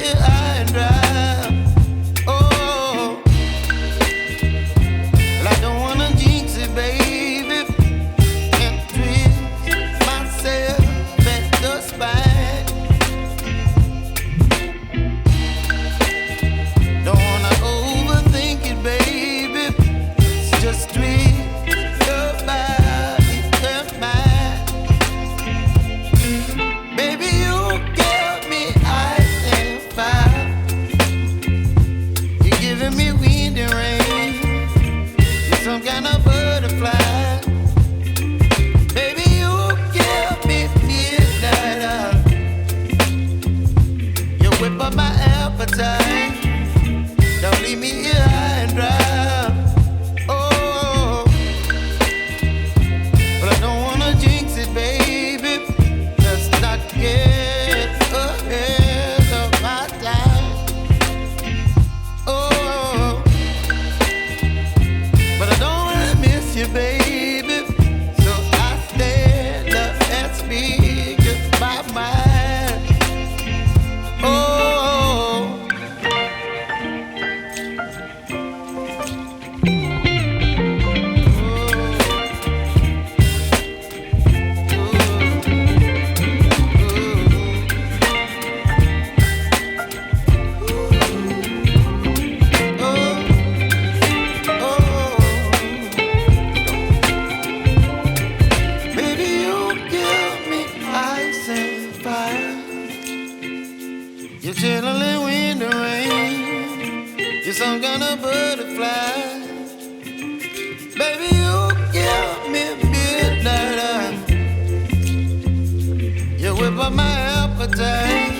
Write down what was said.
here high and dry. Oh, well, I don't wanna jinx it, baby, and twist myself at the spine. Don't wanna overthink it, baby. It's just twist your body and mine. Baby, you give me ice and fire. You're giving me wind and rain. You're some kind of butterfly. Baby, you give me midnight. You whip up my appetite. Don't leave me here high and dry. Oh, but I don't wanna jinx it, baby. Let's not get ahead of my time. Oh, but I don't wanna miss you, baby. So I stand up and speak my mind. Oh. Baby, you give me ice and fire. You're chilling wind and rain. You're some kind of butterfly. Baby, you give me midnight. You whip up my appetite.